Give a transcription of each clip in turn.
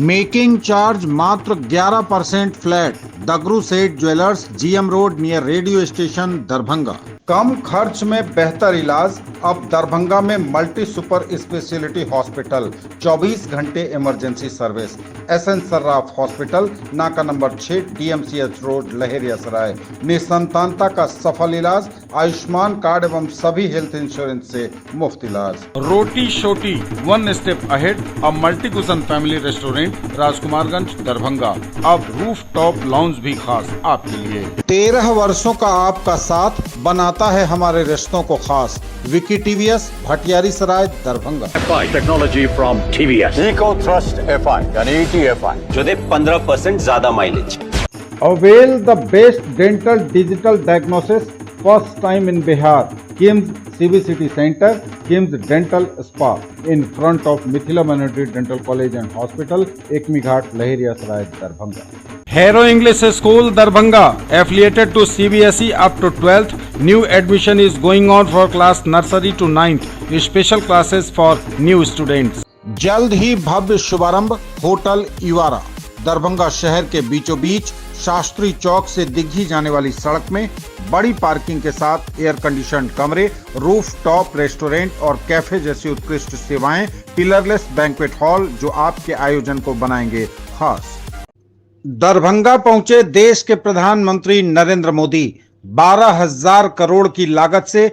Making charge मात्र 11% flat. Dagru Seth jewellers, GM road near radio station, Darbhanga. कम खर्च में बेहतर इलाज अब दरभंगा में मल्टी सुपर स्पेशलिटी हॉस्पिटल, 24 घंटे emergency service. SN Sarraf hospital, नाका नंबर 6, डीएमसीएच रोड, लहेरियासराय। निसंतानता का सफल इलाज, आयुष्मान कार्ड एवं सभी हेल्थ इंश्योरेंस से मुफ्त इलाज। रोटी शोटी, वन स्टेप अहेड, अब multi cushion family restaurant, Rajkumarganj, Darbhanga. अब रूफ टॉप लाउंज भी खास आपके लिए। 13 वर्षों का आपका साथ बनाता है हमारे रिश्तों को खास। Vicky TVS, Bhatiyari Sarai, Darbhanga. Technology from TVS, eco thrust FI यानी ETFI, जो दे 15% ज्यादा mileage. Avail the best dental digital diagnosis, first time in Bihar. KIMS CBCT centre, KIMS dental spa, in front of Mithila minority dental college and hospital, Ekmi Ghat, Laheriasarai, Darbhanga. Hero English School, Darbhanga, affiliated to CBSE up to 12th. New admission is going on for class nursery to 9th. Special classes for new students. जल्द ही भव्य शुभारंभ, hotel इवारा, Darbhanga शहर के बीचों बीच शास्त्री चौक से दिग्घी जाने वाली सड़क में बड़ी पार्किंग के साथ एयर कंडीशन कमरे, रूफ टॉप रेस्टोरेंट और कैफे जैसी उत्कृष्ट सेवाएं, पिलरलेस बैंक्वेट हॉल जो आपके आयोजन को बनाएंगे खास। दरभंगा पहुंचे देश के प्रधानमंत्री नरेंद्र मोदी। 12,000 करोड़ की लागत से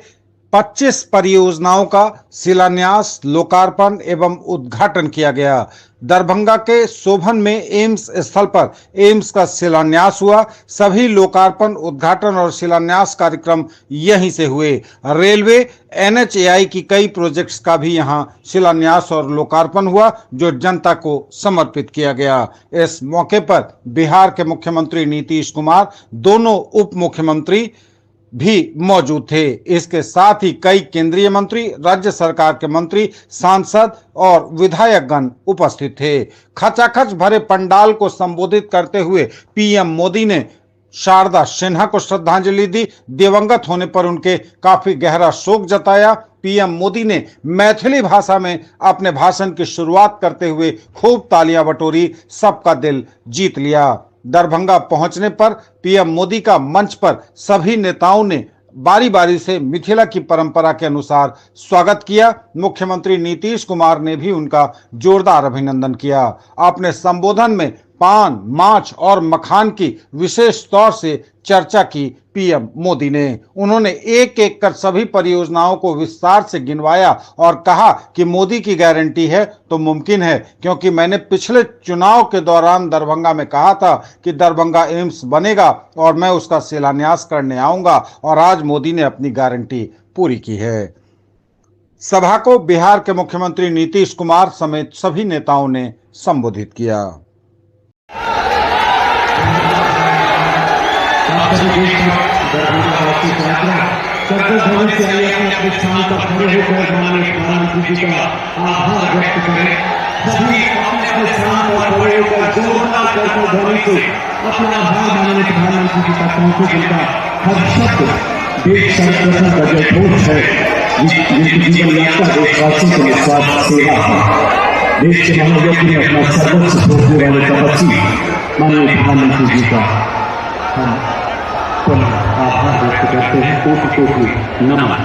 25 परियोजनाओं का शिलान्यास, लोकार्पण एवं उद्घाटन किया गया। दरभंगा के सोभन में एम्स स्थल पर एम्स का शिलान्यास हुआ। सभी लोकार्पण, उद्घाटन और शिलान्यास कार्यक्रम यहीं से हुए। रेलवे, NHAI की कई प्रोजेक्ट्स का भी यहां शिलान्यास और लोकार्पण हुआ जो जनता को समर्पित किया गया। इस मौके पर बिहार के मुख्यमंत्री नीतीश कुमार, दोनों उप मुख्यमंत्री भी मौजूद थे। इसके साथ ही कई केंद्रीय मंत्री, राज्य सरकार के मंत्री, सांसद और विधायकगण उपस्थित थे। खचाखच भरे पंडाल को संबोधित करते हुए पीएम मोदी ने शारदा सिन्हा को श्रद्धांजलि दी। दिवंगत होने पर उनके काफी गहरा शोक जताया। पीएम मोदी ने मैथिली भाषा में अपने भाषण की शुरुआत करते हुए खूब तालियां बटोरी, सबका दिल जीत लिया। दरभंगा पहुंचने पर पीएम मोदी का मंच पर सभी नेताओं ने बारी बारी से मिथिला की परंपरा के अनुसार स्वागत किया। मुख्यमंत्री नीतीश कुमार ने भी उनका जोरदार अभिनंदन किया। अपने संबोधन में पान, माछ और मखान की विशेष तौर से चर्चा की पीएम मोदी ने। उन्होंने एक एक कर सभी परियोजनाओं को विस्तार से गिनवाया और कहा कि मोदी की गारंटी है तो मुमकिन है, क्योंकि मैंने पिछले चुनाव के दौरान दरभंगा में कहा था कि दरभंगा एम्स बनेगा और मैं उसका शिलान्यास करने आऊंगा, और आज मोदी ने अपनी गारंटी पूरी की है। सभा को बिहार के मुख्यमंत्री नीतीश कुमार समेत सभी नेताओं ने संबोधित किया। अपने स्थान पर खड़े होकर माननीय प्रधानमंत्री जी का आभार व्यक्त करें। सभी अपने स्थान पर खड़े होकर जोरदार करके ध्वनि से अपना आभार माननीय प्रधानमंत्री जी का पहुंचे, जिनका हर शब्द देश संगठन का जो ठोस है, जिनकी जीवन यात्रा देशवासियों के निस्वार्थ सेवा है। देश के महाव्यक्ति में अपना सर्वोच्च भोगने वाले तपस्वी माननीय प्रधानमंत्री जी का हम आभार व्यक्त करते हैं। कोटि नमन।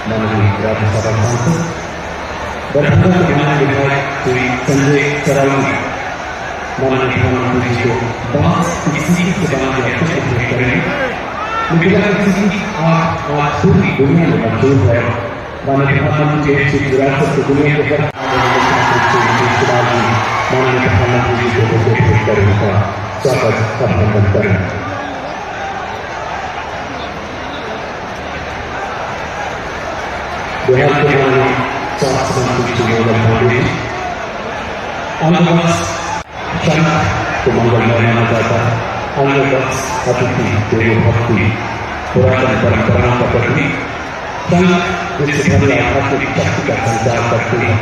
माननीय राज्यसभा सांसद दरभंगा के माननीय विधायक श्री संजय सरावगी माननीय प्रधानमंत्री जी को बात किसी के बाद पेश करेंगे। मुझे लगता है कि आज पूरी दुनिया में मौजूद है माननीय प्रधानमंत्री जी की विरासत को दुनिया के हर माननीय प्रधानमंत्री जी को पेश करने का स्वागत अभिनंदन करें। बिहार के माननीय स्वास्थ्य मंत्री श्री मंगल पांडे अंगवत्स क्षण को मंगलमय माना जाता है। अंगवत्स अतिथि देवो भक्ति पुरातन परंपराओं का प्रतीक संघ जिससे भरी आध्यात्मिक शक्ति का संचार करती है।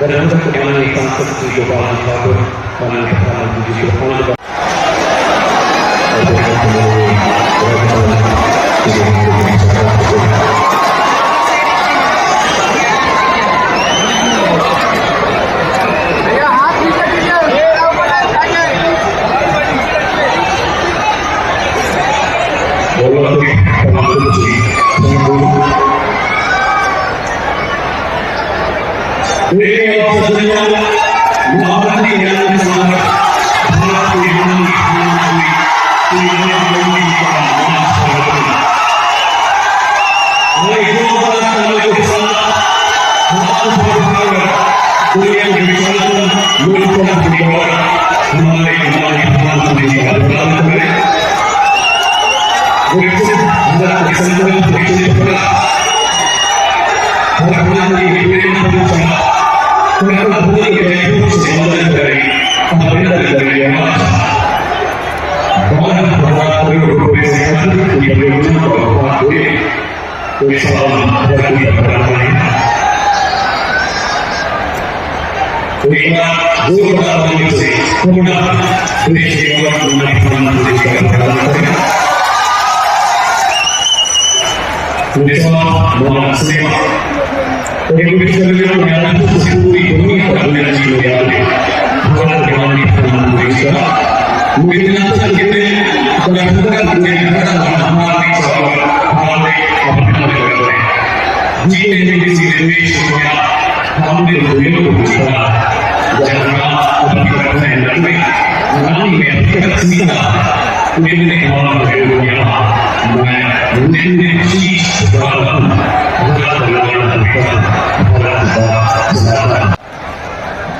दरभंगा के माननीय सांसद श्री गोपाल ठाकुर माननीय प्रधानमंत्री जी को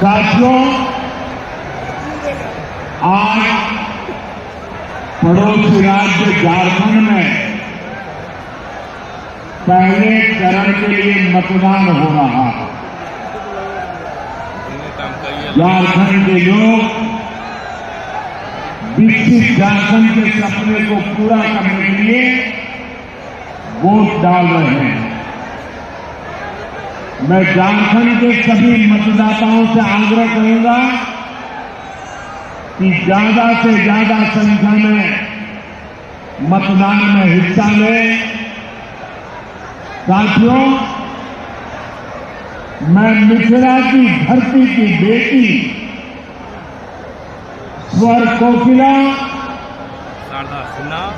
साथियों, आज पड़ोसी राज्य झारखंड में पहले चरण के लिए मतदान हो रहा है। झारखंड के लोग विकसित झारखंड के सपने को पूरा करने के लिए वोट डाल रहे हैं। मैं झारखंड के सभी मतदाताओं से आग्रह करूंगा कि ज्यादा से ज्यादा संख्या में मतदान में हिस्सा लें। साथियों, मैं मिथिला की धरती की बेटी स्वर कोकिला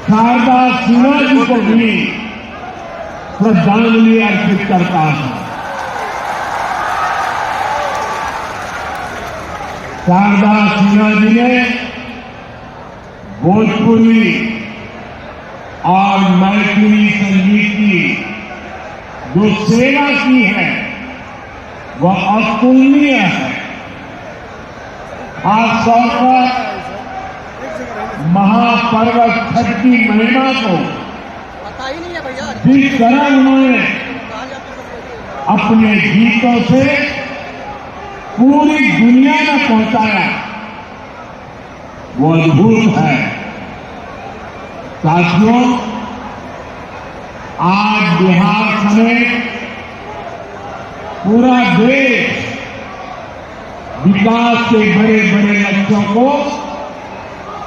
शारदा सिन्हा जी को भी श्रद्धांजलि अर्पित करता हूं। शारदा सिन्हा जी ने भोजपुरी और मैथिली संगीत की जो सेवा की है वह अतुलनीय है। खासतौर पर महापर्व छठ की महिमा को जिस तरह उन्होंने अपने गीतों से पूरी दुनिया में पहुंचाया वो अद्भुत है। साथियों, आज बिहार समेत पूरा देश विकास के बड़े बड़े लक्ष्यों को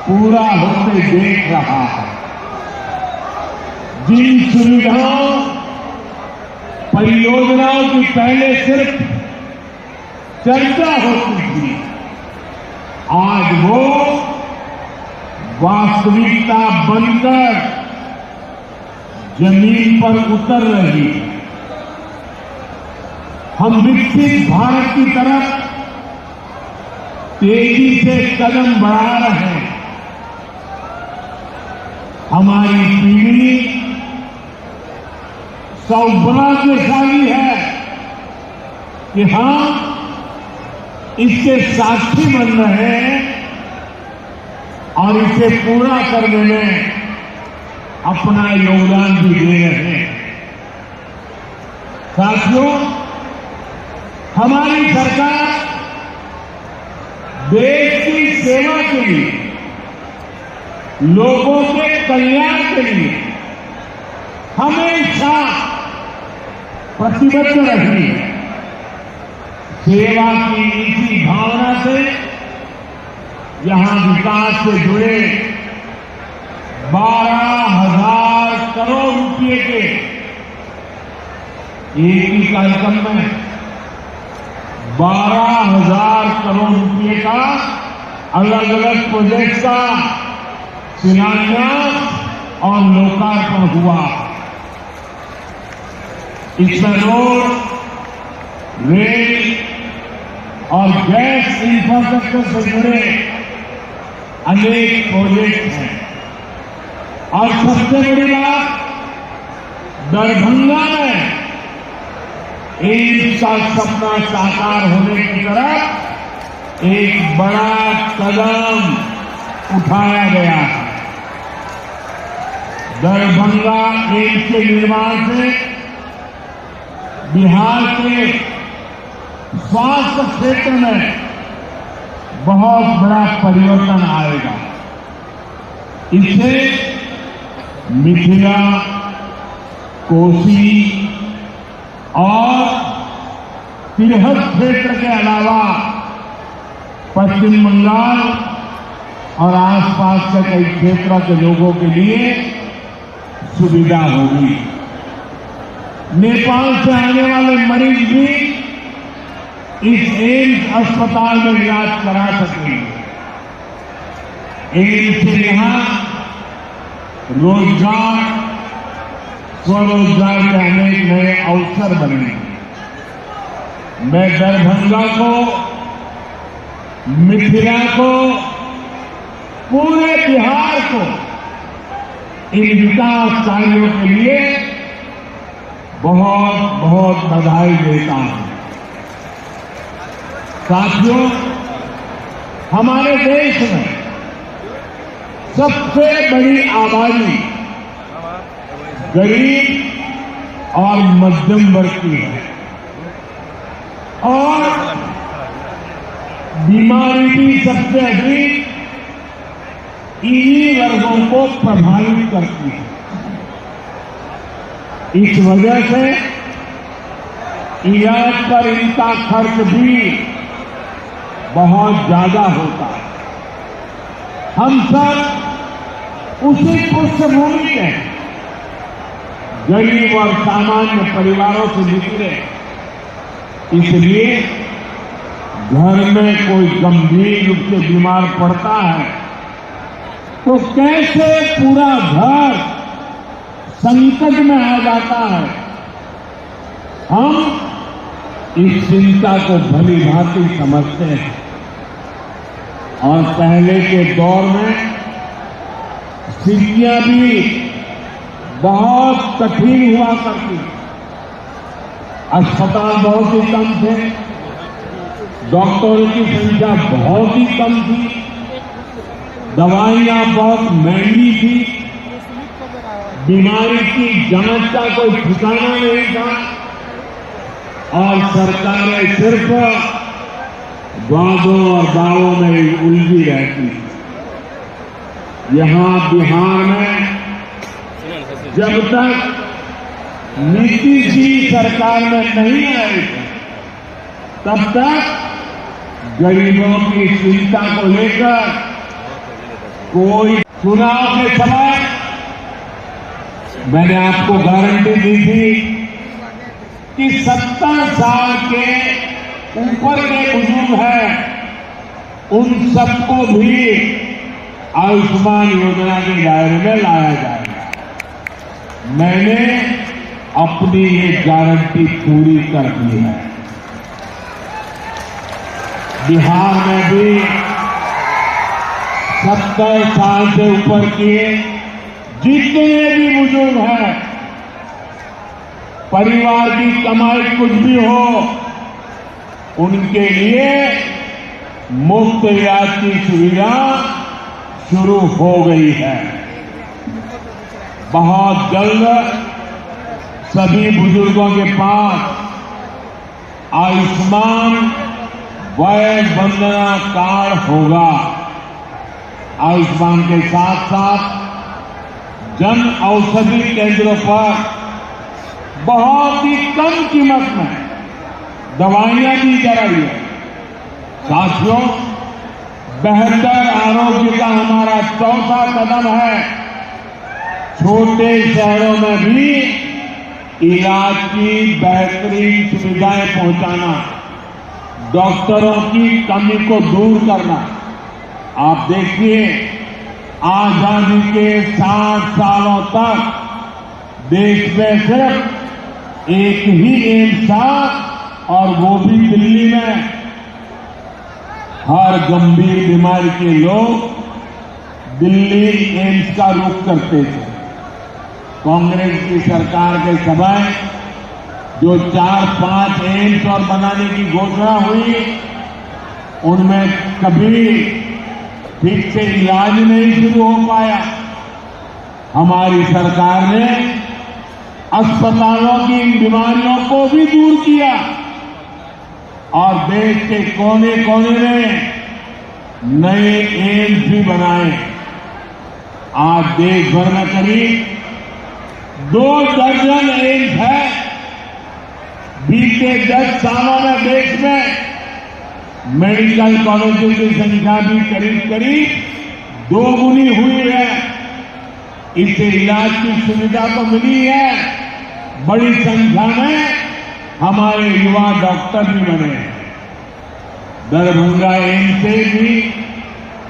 पूरा होते देख रहा है। जिन सुविधाओं परियोजनाओं की पहले सिर्फ चर्चा होती थी, आज वो वास्तविकता बनकर जमीन पर उतर रही है। हम विकसित भारत की तरफ तेजी से कदम बढ़ा रहे हैं। हमारी पीढ़ी सौभाग्यशाली है कि हम इसके साक्षी बन रहे हैं और इसे पूरा करने में अपना योगदान भी दे रहे हैं। साथियों, हमारी सरकार देश की सेवा के लिए, लोगों के कल्याण के लिए हमेशा प्रतिबद्ध रही है। सेवा की इसी भावना से यहां विकास से जुड़े 12,000 करोड़ रुपए के एक ही कार्यक्रम में 12,000 करोड़ रुपए का अलग अलग प्रोजेक्ट का शिलान्यास और लोकार्पण हुआ। इसमें रोड, रेल और गैस इंफ्रास्ट्रक्चर से जुड़े अनेक प्रोजेक्ट हैं। और सबसे बड़ी बात, दरभंगा में एम्स का सपना साकार होने की तरफ एक बड़ा कदम उठाया गया है। दरभंगा एम्स के निर्माण से बिहार के स्वास्थ्य क्षेत्र में बहुत बड़ा परिवर्तन आएगा। इससे मिथिला, कोसी और तिरहत क्षेत्र के अलावा पश्चिम बंगाल और आसपास के कई क्षेत्रों के लोगों के लिए सुविधा होगी। नेपाल से आने वाले मरीज भी इस एम्स अस्पताल में इलाज करा सकेंगे। एम्स से यहां रोजगार, स्वरोजगार के अनेक नए अवसर बनेंगे। मैं दरभंगा को, मिथिला को, पूरे बिहार को इन विकास कार्यों के लिए बहुत बहुत बधाई देता हूं। साथियों, हमारे देश में सबसे बड़ी आबादी गरीब और मध्यम वर्ग की है और बीमारी भी सबसे अधिक इन्हीं वर्गों को प्रभावित करती है। इस वजह से इलाज पर इनका खर्च भी बहुत ज्यादा होता है। हम सब उसी पृष्ठभूमि के गरीब और सामान्य परिवारों से निकले, इसलिए घर में कोई गंभीर रूप से बीमार पड़ता है तो कैसे पूरा घर संकट में आ जाता है। हम इस चिंता को भली भांति समझते हैं और पहले के दौर में स्थितियां भी बहुत कठिन हुआ करती। अस्पताल बहुत ही कम थे, डॉक्टरों की संख्या बहुत ही कम थी, दवाइयां बहुत महंगी थी, बीमारी की जांच का कोई ठिकाना नहीं था और सरकारें सिर्फ वादों और दावों में उलझी रहती। यहां बिहार में जब तक नीतीश जी सरकार में नहीं आए तब तक गरीबों की चिंता को लेकर कोई चुनाव के समय मैंने आपको गारंटी दी थी कि 70 साल के ऊपर के बुजुर्ग हैं उन सबको भी आयुष्मान योजना के दायरे में लाया जाएगा। मैंने अपनी ये गारंटी पूरी कर दी है। बिहार में भी 70 साल से ऊपर के जितने भी बुजुर्ग हैं, परिवार की कमाई कुछ भी हो, उनके लिए मुफ्त इलाज की सुविधा शुरू हो गई है। बहुत जल्द सभी बुजुर्गों के पास आयुष्मान वय वंदना कार्ड होगा। आयुष्मान के साथ साथ जन औषधि केंद्रों पर बहुत ही कम कीमत में दवाइयां दी जा रही है। साथियों, बेहतर आरोग्य का हमारा चौथा कदम है छोटे शहरों में भी इलाज की बेहतरीन सुविधाएं पहुंचाना, डॉक्टरों की कमी को दूर करना। आप देखिए, आजादी के 60 सालों तक देश में सिर्फ एक ही एम्स था, और वो भी दिल्ली में। हर गंभीर बीमारी के लोग दिल्ली एम्स का रुख करते थे। कांग्रेस की सरकार के समय जो 4-5 एम्स और बनाने की घोषणा हुई, उनमें कभी ठीक से इलाज नहीं शुरू हो पाया। हमारी सरकार ने अस्पतालों की इन बीमारियों को भी दूर किया और देश के कोने कोने में नए एम्स भी बनाए। आज देश भर में करीब 2 दर्जन एम्स है। बीते 10 सालों में देश में मेडिकल कॉलेजों की संख्या भी करीब 2 गुनी हुई है। इससे इलाज की सुविधा तो मिली है, बड़ी संख्या में हमारे युवा डॉक्टर भी बने। दरभंगा एम्स से भी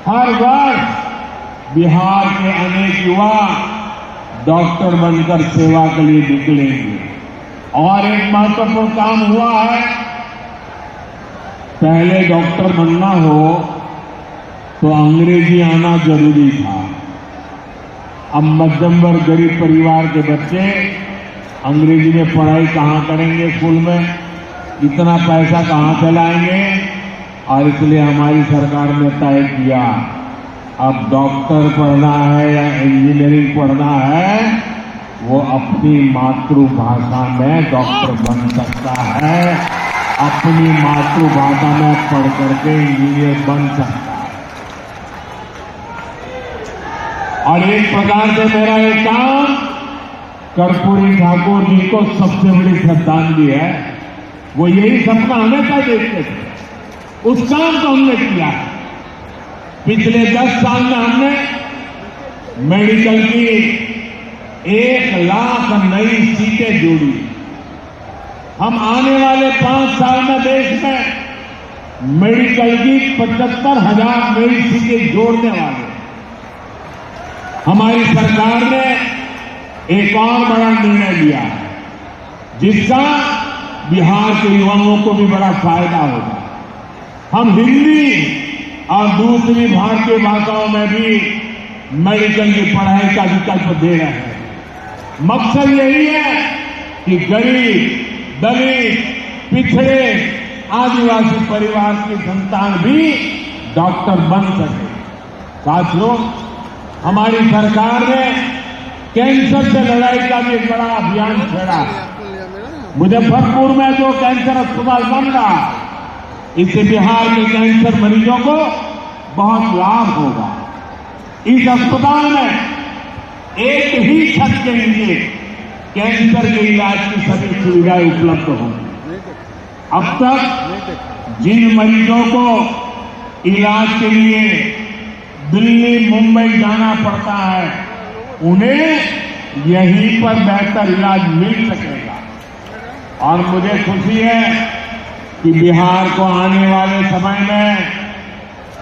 हर वर्ष बिहार के अनेक युवा डॉक्टर बनकर सेवा के लिए निकलेंगे। और एक महत्वपूर्ण काम हुआ है, पहले डॉक्टर बनना हो तो अंग्रेजी आना जरूरी था। अब मध्यम वर्ग गरीब परिवार के बच्चे अंग्रेजी में पढ़ाई कहाँ करेंगे, स्कूल में इतना पैसा कहाँ से लाएंगे। और इसलिए हमारी सरकार ने तय किया, अब डॉक्टर पढ़ना है या इंजीनियरिंग पढ़ना है, वो अपनी मातृभाषा में डॉक्टर बन सकता है, अपनी मातृभाषा में पढ़ करके इंजीनियर बन सकता है। और एक प्रकार से मेरा एक काम कर्पूरी ठाकुर जी को सबसे बड़ी श्रद्धांजलि है। वो यही सपना हमेशा देखते थे, उस काम को हमने किया है। पिछले 10 साल में हमने मेडिकल की 1 लाख नई सीटें जोड़ी। हम आने वाले 5 साल में देश में मेडिकल की 75,000 नई सीटें जोड़ने वाले। हमारी सरकार ने एक और बड़ा निर्णय लिया है, जिसका बिहार के युवाओं को भी बड़ा फायदा होगा। हम हिंदी और दूसरी भारतीय भाषाओं में भी मेडिकल की पढ़ाई का विकल्प दे रहे हैं। मकसद यही है कि गरीब, दलित, पिछड़े, आदिवासी परिवार की संतान भी डॉक्टर बन सके। साथियों, हमारी सरकार ने कैंसर से लड़ाई का भी एक बड़ा अभियान छेड़ा है। मुजफ्फरपुर में जो कैंसर अस्पताल बन रहा, इससे बिहार के कैंसर मरीजों को बहुत लाभ होगा। इस अस्पताल में एक ही छत के नीचे कैंसर के इलाज की सभी सुविधाएं उपलब्ध होंगी। अब तक जिन मरीजों को इलाज के लिए दिल्ली, मुंबई जाना पड़ता है, उन्हें यहीं पर बेहतर इलाज मिल सकेगा। और मुझे खुशी है कि बिहार को आने वाले समय में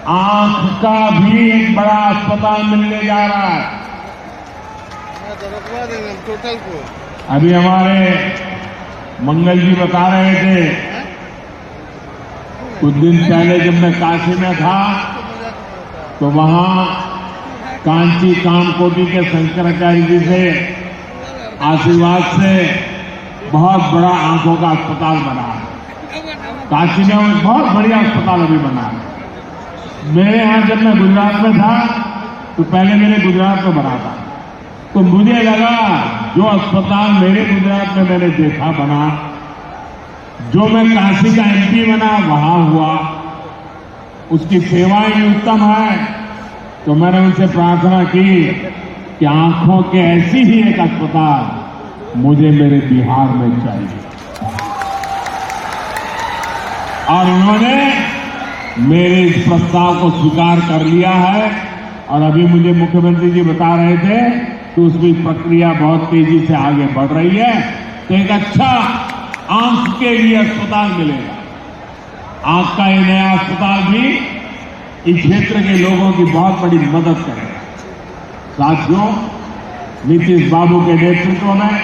आंख का भी एक बड़ा अस्पताल मिलने जा रहा है। अभी हमारे मंगल जी बता रहे थे, कुछ दिन पहले जब मैं काशी में था तो वहां कांची कामकोटी के शंकराचार्य जी से आशीर्वाद से बहुत बड़ा आंखों का अस्पताल बना है। काशी में एक बहुत बढ़िया अस्पताल अभी बना है। मेरे यहाँ जब मैं गुजरात में था तो पहले मेरे गुजरात में बना था, तो मुझे लगा जो अस्पताल मेरे गुजरात में मैंने देखा बना, जो मैं काशी का एमपी बना वहां हुआ, उसकी सेवाएं भी उत्तम है। तो मैंने उनसे प्रार्थना की कि आंखों के ऐसी ही एक अस्पताल मुझे मेरे बिहार में चाहिए, और उन्होंने मेरे इस प्रस्ताव को स्वीकार कर लिया है। और अभी मुझे मुख्यमंत्री जी बता रहे थे कि उसकी प्रक्रिया बहुत तेजी से आगे बढ़ रही है, तो एक अच्छा आंख के लिए अस्पताल मिलेगा। आंख का ये नया अस्पताल भी इस क्षेत्र के लोगों की बहुत बड़ी मदद करेगा। साथियों, नीतीश बाबू के नेतृत्व में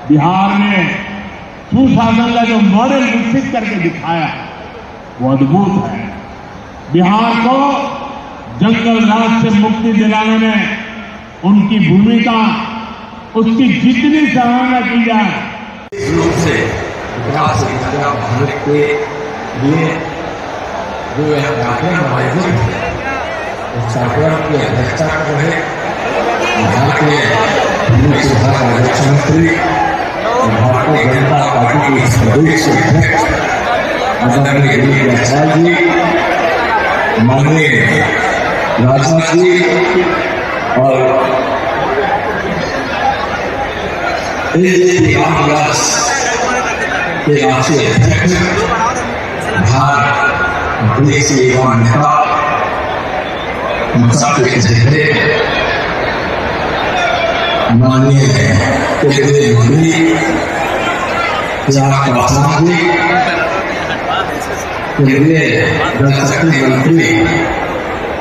बिहार ने सुशासन का जो मॉडल विकसित करके दिखाया वो अद्भुत है। बिहार को जंगल राज से मुक्ति दिलाने में उनकी भूमिका, उसकी जितनी सराहना की जाए। रूप से विकास यात्रा भारत के लिए जो यह कार्यक्रम आयोजित है, उस कार्यक्रम की अध्यक्षता कर रहे भारतीय भूमि सुधार रक्षा मंत्री और भारतीय जनता पार्टी के प्रदेश अध्यक्ष आदरणीय गिरीश प्रसाद जी, माननीय राजनाथ जी और रामविलास के राष्ट्रीय अध्यक्ष, भारत देश के युवा नेता, सबके चेहरे माननीय केंद्रीय मंत्री चिराग पासवान जी, केंद्रीय जल शक्ति मंत्री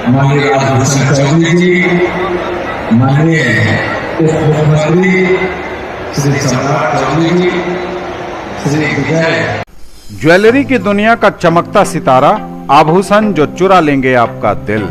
माननीय राजभूषण चौधरी जी, माननीय उप मुख्यमंत्री श्री सम्राट चौधरी जी, श्री विजय। ज्वेलरी की दुनिया का चमकता सितारा, आभूषण जो चुरा लेंगे आपका दिल।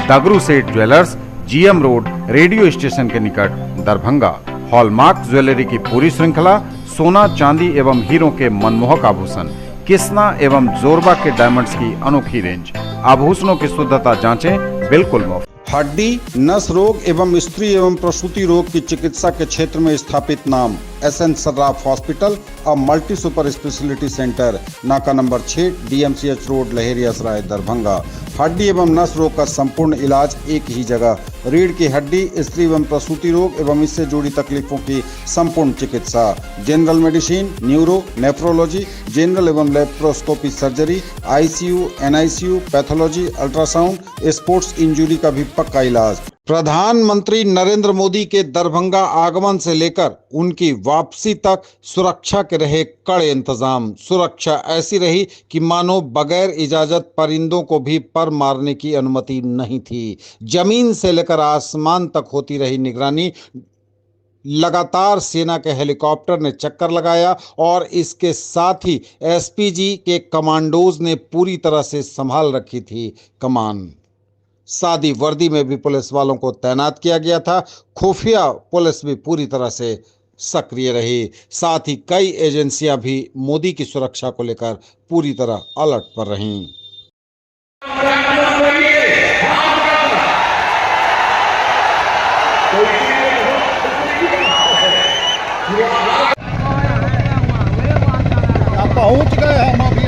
दगरू Seth jewellers, GM road, radio station के निकट, दरभंगा। हॉलमार्क ज्वेलरी की पूरी श्रृंखला, सोना चांदी एवं हीरों के मनमोहक आभूषण, किस्ना एवं जोरबा के डायमंड्स की अनोखी रेंज। आभूषणों की शुद्धता जांचें बिल्कुल मुफ्त। हड्डी, नस रोग एवं स्त्री एवं प्रसूति रोग की चिकित्सा के क्षेत्र में स्थापित नाम SN Sarraf hospital, a multi super speciality centre, नाका number 6, DMCH road, Laheriasarai, Darbhanga. हड्डी एवं नस रोग का संपूर्ण इलाज एक ही जगह। रीढ़ की हड्डी, स्त्री एवं प्रसूति रोग एवं इससे जुड़ी तकलीफों की संपूर्ण चिकित्सा। General medicine, neuro, nephrology, general एवं laparoscopy surgery, ICU, NICU, pathology, ultrasound, sports injury का भी पक्का इलाज। प्रधानमंत्री नरेंद्र मोदी के दरभंगा आगमन से लेकर उनकी वापसी तक सुरक्षा के रहे कड़े इंतजाम। सुरक्षा ऐसी रही कि मानो बगैर इजाजत परिंदों को भी पर मारने की अनुमति नहीं थी। जमीन से लेकर आसमान तक होती रही निगरानी। लगातार सेना के हेलीकॉप्टर ने चक्कर लगाया और इसके साथ ही SPG के कमांडोज ने पूरी तरह से संभाल रखी थी कमान। सादी वर्दी में भी पुलिस वालों को तैनात किया गया था। खुफिया पुलिस भी पूरी तरह से सक्रिय रही। साथ ही कई एजेंसियां भी मोदी की सुरक्षा को लेकर पूरी तरह अलर्ट पर रहीं। पहुंच गए हम अभी।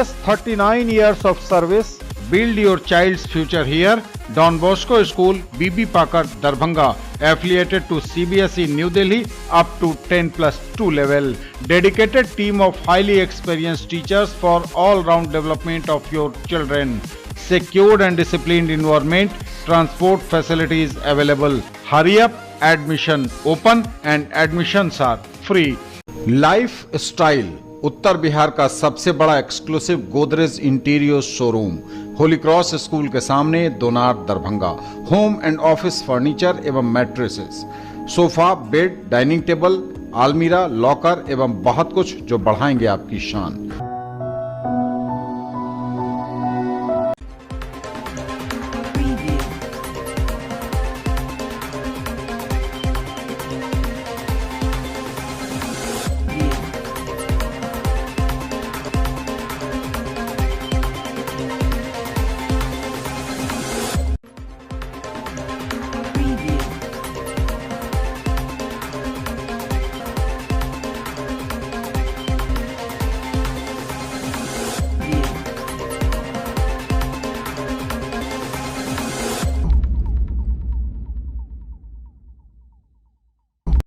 TVS 39 years of service. Build your child's future here. Don Bosco School, BB Pakar, Darbhanga, affiliated to CBSE New Delhi up to 10+2 level. Dedicated team of highly experienced teachers for all-round development of your children. Secured and disciplined environment. Transport facilities available. Hurry up, admission open and admissions are free. Lifestyle उत्तर बिहार का सबसे बड़ा exclusive Godrej interior showroom, holy cross school के सामने, Donar, Darbhanga. Home and office furniture एवं mattresses, sofa, bed, dining table, आलमीरा, locker एवं बहुत कुछ जो बढ़ाएंगे आपकी शान।